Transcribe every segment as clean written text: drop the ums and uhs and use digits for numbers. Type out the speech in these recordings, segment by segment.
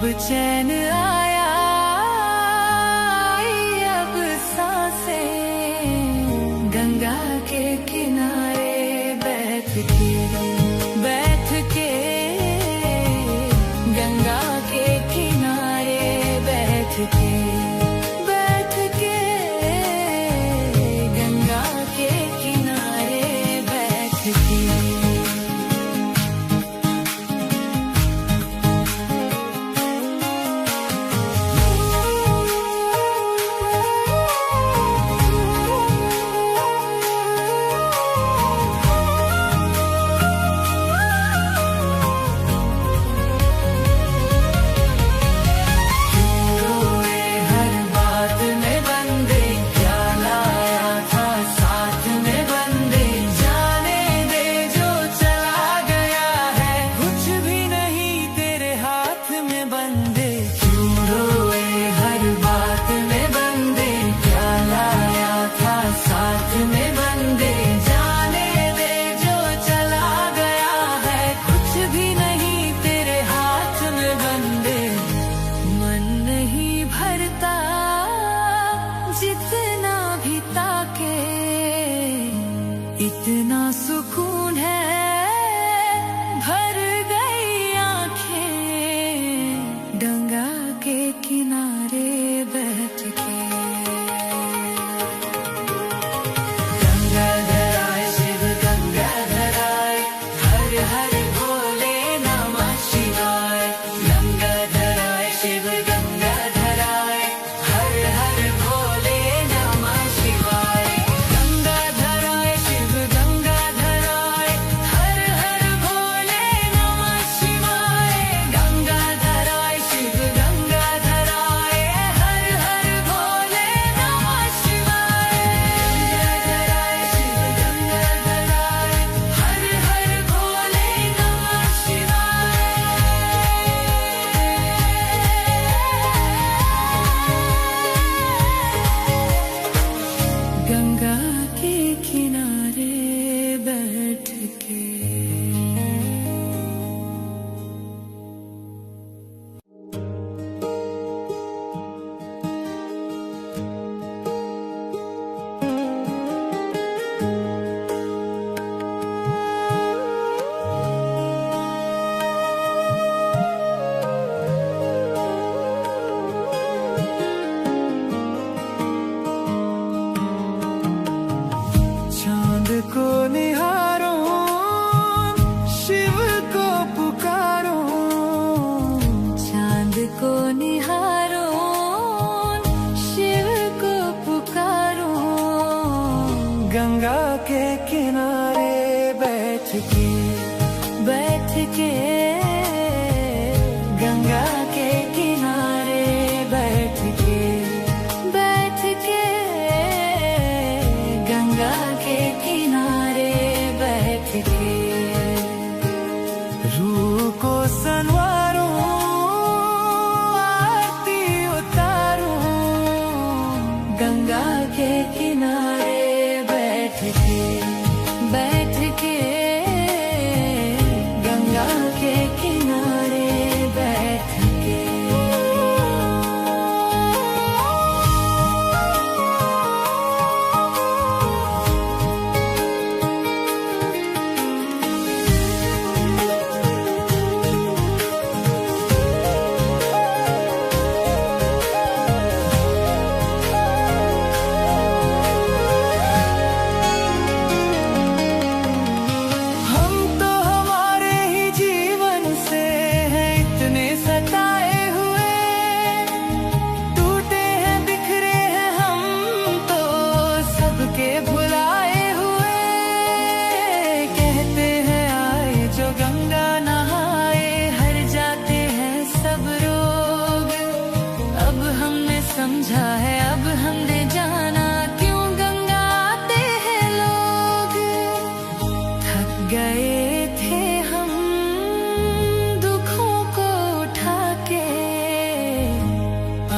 चैन आया, अब सांसें गंगा के किनारे बैठ के गंगा के किनारे बैठ के गंगा के किनारे बैठ के। जितना भी ताके इतना सुकून है, भर गई आंखें गंगा के किनारे बैठ के। गंगाधर आए शिव गंगाधर आए, हर हर भोले नमः शिवाय। गंगाधर आए शिव गंगाधर आए, हर हर भोले नमः शिवाय। गंगाधर आए शिव गंगाधर आए, हर हर भोले नमः शिवाय। गंगाधर आए शिव गंगाधर आए, हर हर भोले नमः शिवाय। गंगाधर आए शिव गंगाधर आए, हर हर भोले नमः शिवाय। गंगा के किनारे बैठ के। चांद को निहारो, शिव को पुकारो। चांद को निहारो, शिव को पुकारो। गंगा के किनारे बैठ के गंगा के किनारे बैठ के गंगा के किनारे बैठ के। रूह को संवारो, आरती उतारो। गंगा के किनारे बैठ के गंगा के किनारे बैठ के। हम तो हमारे ही जीवन से हैं इतने सताए हुए, टूटे हैं बिखरे हैं हम तो सबके भुलाए हुए। कहते हैं आए जो गंगा नहाए, हर जाते हैं सब रोग। अब हमने समझा है, अब हमने जाना क्यों गंगा आते हैं लोग। थक गए थे हम दुखों को उठा के,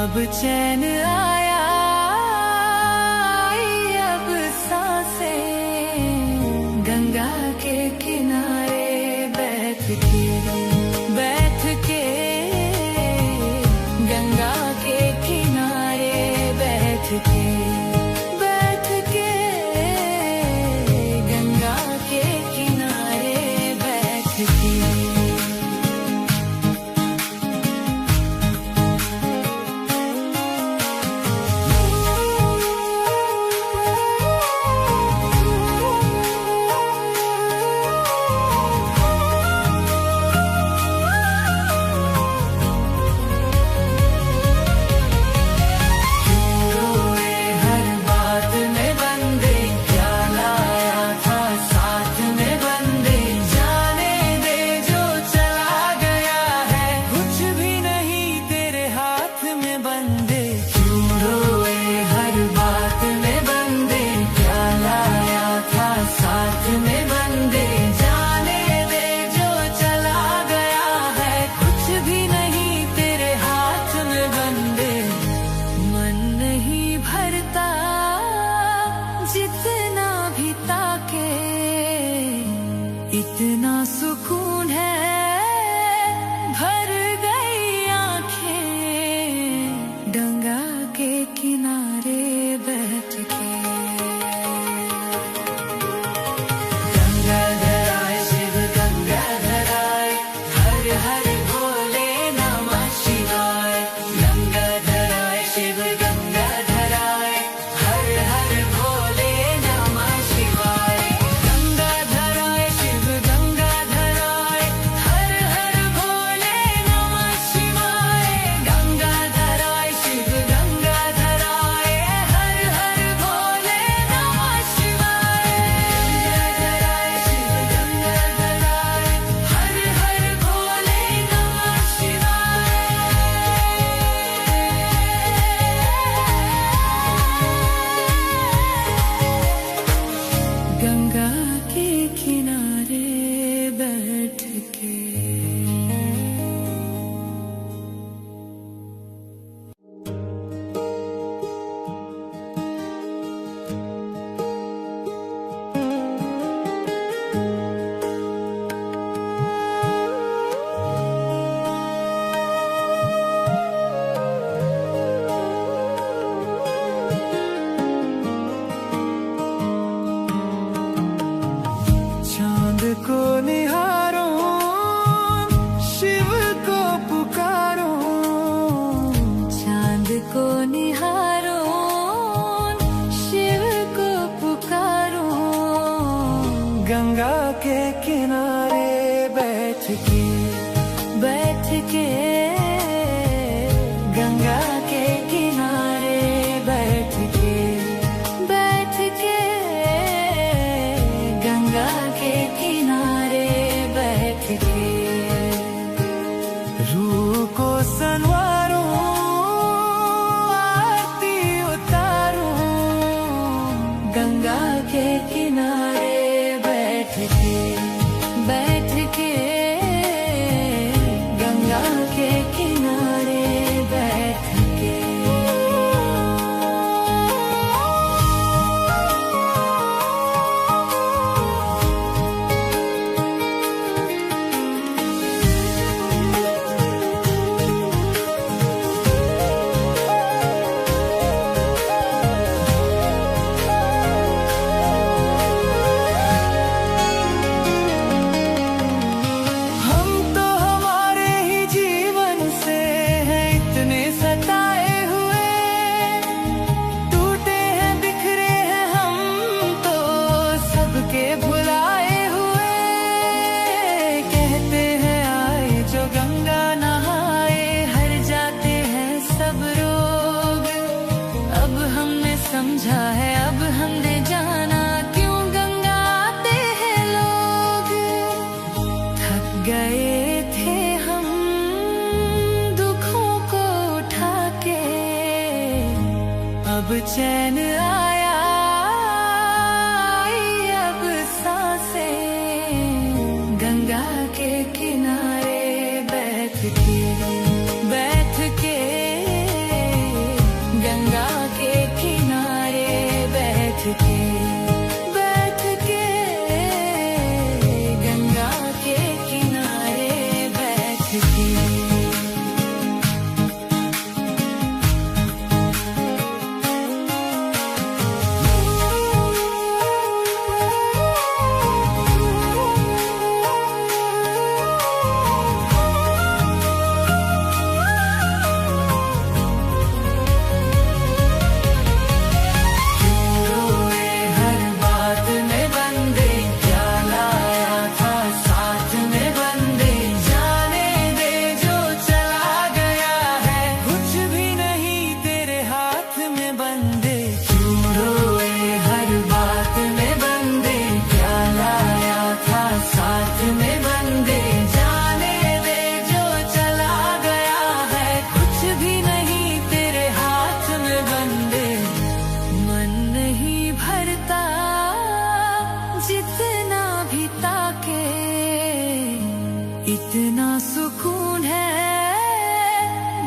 अब चैन आया, अब सांसें गंगा के किनारे बैठ के चैन आया, अब सांसें गंगा के किनारे बैठ के गंगा के किनारे बैठ के गंगा के किनारे बैठ के। जितना भी ताके इतना सुकून है,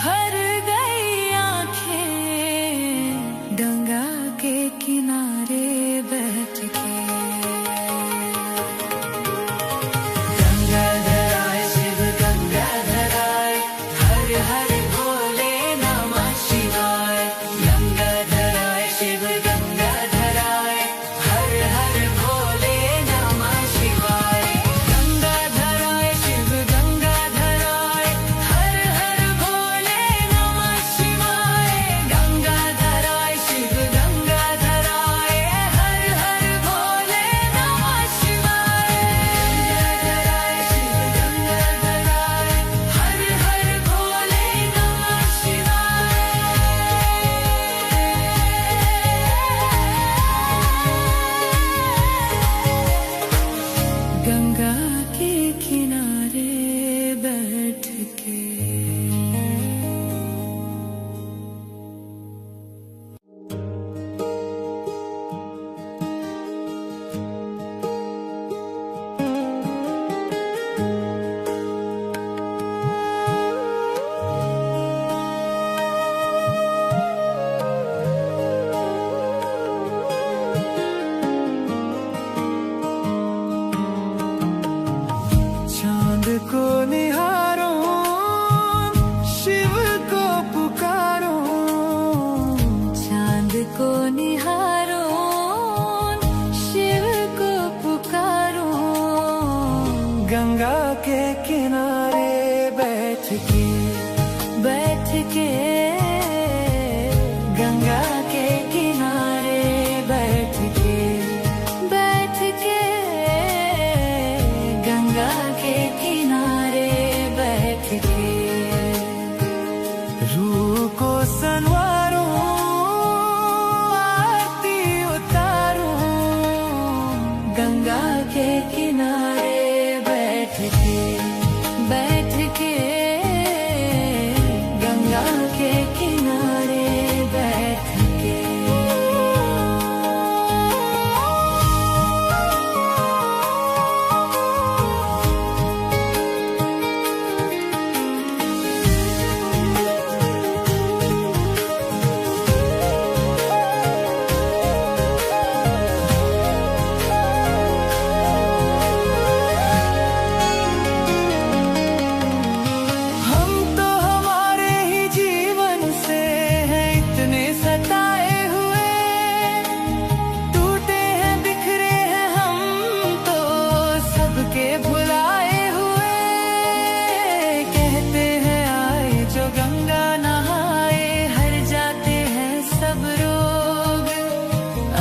भर गई आंखें गंगा के किनारे बैठ के। गंगाधराय शिव गंगाधराय, हर हर भोले नमः शिवाय। गंगाधराय शिव गंगाधराय, हर हर भोले नमः शिवाय। गंगाधराय शिव गंगाधराय, हर हर भोले नमः शिवाय। गंगाधराय शिव गंगाधराय, हर हर भोले नमः शिवाय। गंगाधराय शिव गंगाधराय, हर हर भोले नमः शिवाय। गंगा के किनारे बैठ के। चांद को निहारो, शिव को पुकारो। चांद को निहारो, शिव को पुकारो। गंगा के किनारे बैठ के गंगा के किनारे बैठ के गंगा के किनारे बैठ के। रूह को संवारो, आरती उतारो। गंगा के किनारे बैठ के गंगा के किनारे बैठ के। हम तो हमारे ही जीवन से हैं इतने सताए हुए, टूटे हैं बिखरे हैं हम तो सबके भुलाए हुए। कहते हैं आए जो गंगा नहाए, हर जाते हैं सब रोग।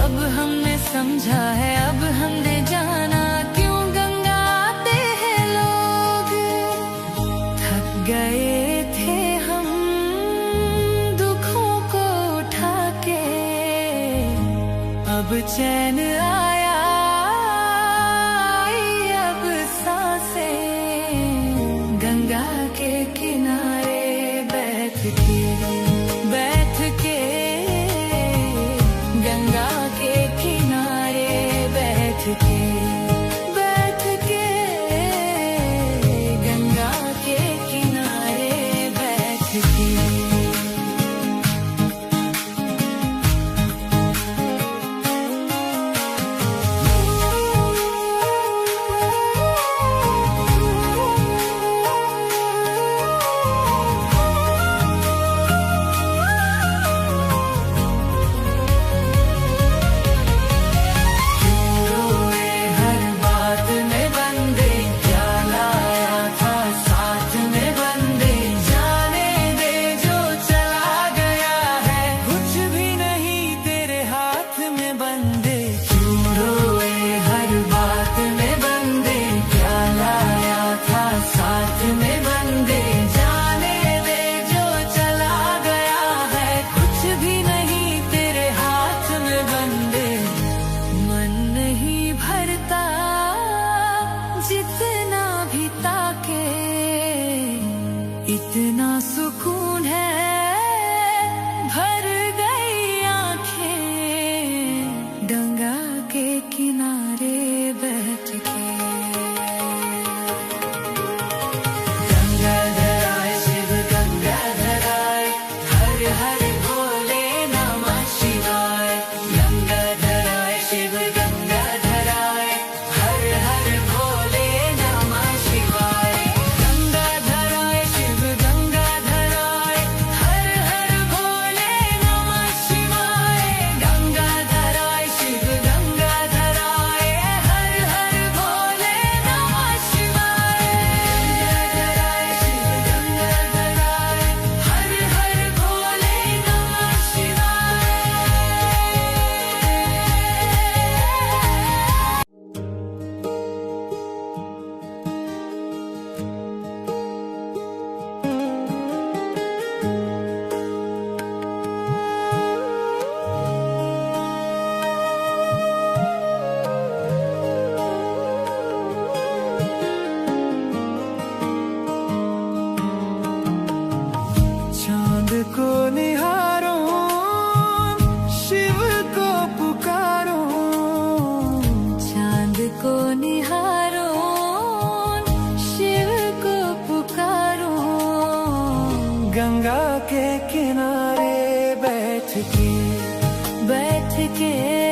अब हमने समझा है, अब हमने जाना क्यों गंगा आते हैं लोग। थक गए थे हम दुखों को उठा के, अब चैन आया, अब सांसें गंगा के किनारे बैठ के इतना सुकून है भर गई आंखें गंगा के किनारे बैठ के। गंगाधर आए शिव गंगाधर आए, हर हर भोले नमः शिवाय। गंगाधर आए शिव गंगाधर आए, हर हर भोले नमः शिवाय। गंगाधर आए शिव गंगाधर आए, हर हर भोले नमः शिवाय। गंगाधर आए शिव गंगाधर आए, हर हर भोले नमः शिवाय। गंगाधर आए शिव गंगाधर आए, हर हर भोले नमः शिवाय। चांद को निहारो, शिव को पुकारो। चांद को निहारो, शिव को पुकारो। गंगा के किनारे बैठ के